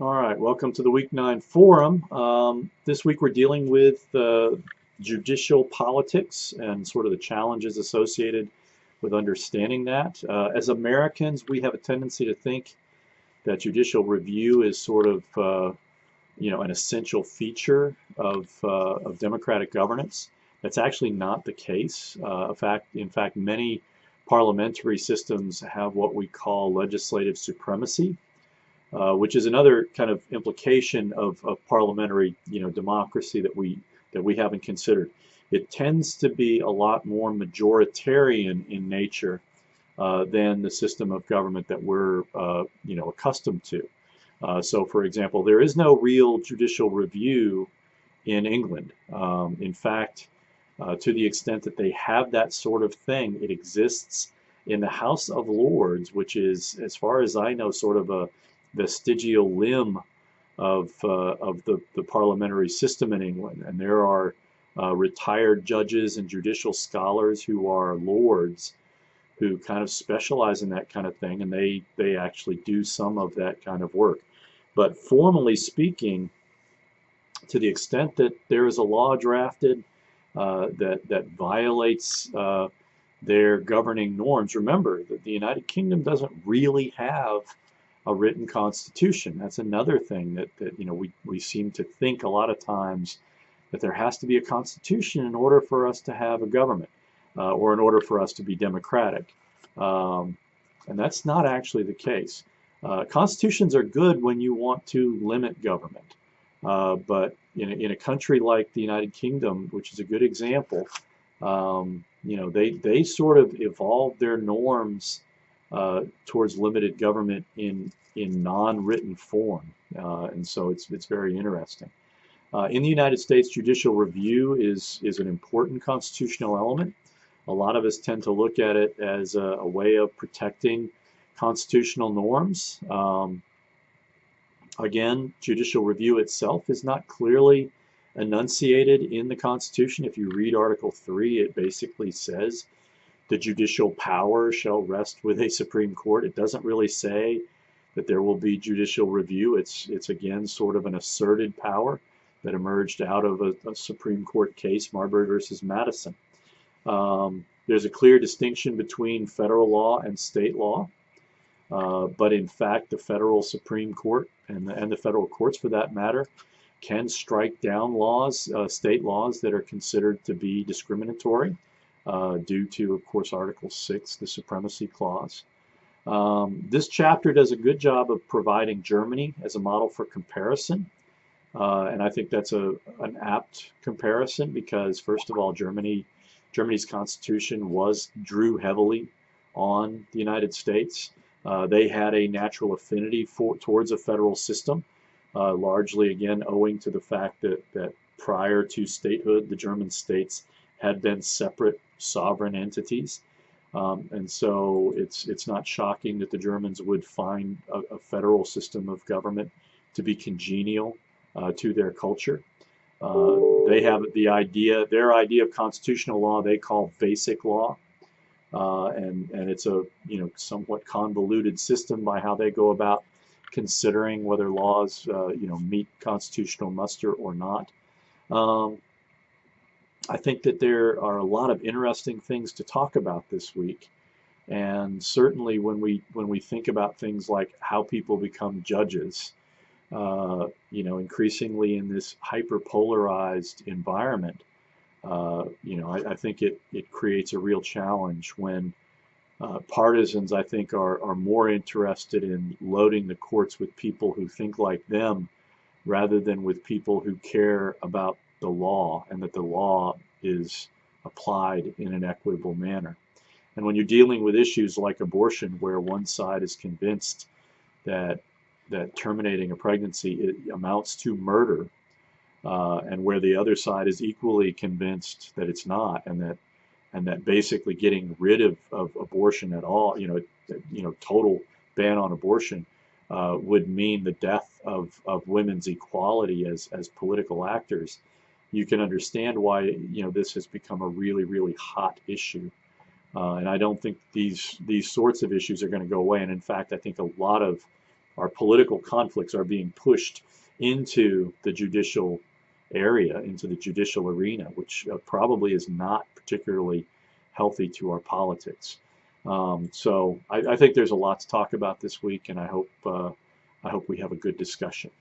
All right, welcome to the Week 9 Forum. This week we're dealing with judicial politics and sort of the challenges associated with understanding that. As Americans, we have a tendency to think that judicial review is sort of, an essential feature of democratic governance. That's actually not the case. In fact, many parliamentary systems have what we call legislative supremacy, which is another kind of implication of parliamentary, democracy that we haven't considered. It tends to be a lot more majoritarian in nature than the system of government that we're, accustomed to. So, for example, there is no real judicial review in England. In fact, to the extent that they have that sort of thing, it exists in the House of Lords, which is, as far as I know, sort of a vestigial limb of the parliamentary system in England. And there are retired judges and judicial scholars who are lords who kind of specialize in that kind of thing, and they actually do some of that kind of work. But formally speaking, to the extent that there is a law drafted that violates their governing norms, remember that the United Kingdom doesn't really have a written constitution. That's another thing that we seem to think a lot of times, that there has to be a constitution in order for us to have a government, or in order for us to be democratic. And that's not actually the case. Constitutions are good when you want to limit government. But in a country like the United Kingdom, which is a good example, they sort of evolved their norms towards limited government in non-written form, and so it's very interesting. In the United States, judicial review is an important constitutional element. A lot of us tend to look at it as a way of protecting constitutional norms. Again, judicial review itself is not clearly enunciated in the Constitution. If you read Article 3, it basically says the judicial power shall rest with a Supreme Court. It doesn't really say that there will be judicial review. It's again sort of an asserted power that emerged out of a Supreme Court case, Marbury versus Madison. There's a clear distinction between federal law and state law. But in fact, the federal Supreme Court and the federal courts, for that matter, can strike down laws, state laws that are considered to be discriminatory, due to, of course, Article 6, the Supremacy Clause. This chapter does a good job of providing Germany as a model for comparison. And I think that's an apt comparison because, first of all, Germany's constitution drew heavily on the United States. They had a natural affinity towards a federal system, largely, again, owing to the fact that prior to statehood, the German states had been separate sovereign entities. And so it's not shocking that the Germans would find a federal system of government to be congenial to their culture. They have their idea of constitutional law they call basic law. And it's a somewhat convoluted system by how they go about considering whether laws meet constitutional muster or not. I think that there are a lot of interesting things to talk about this week, and certainly when we think about things like how people become judges, increasingly in this hyper-polarized environment. I think it creates a real challenge when partisans, I think, are more interested in loading the courts with people who think like them rather than with people who care about the law and that the law is applied in an equitable manner. And when you're dealing with issues like abortion, where one side is convinced that terminating a pregnancy amounts to murder, and where the other side is equally convinced that it's not, and that basically getting rid of abortion at all, total ban on abortion, would mean the death of women's equality as political actors, you can understand why this has become a really, really hot issue. And I don't think these sorts of issues are going to go away. And in fact, I think a lot of our political conflicts are being pushed into the judicial area, into the judicial arena, which probably is not particularly healthy to our politics. So I think there's a lot to talk about this week, and I hope we have a good discussion.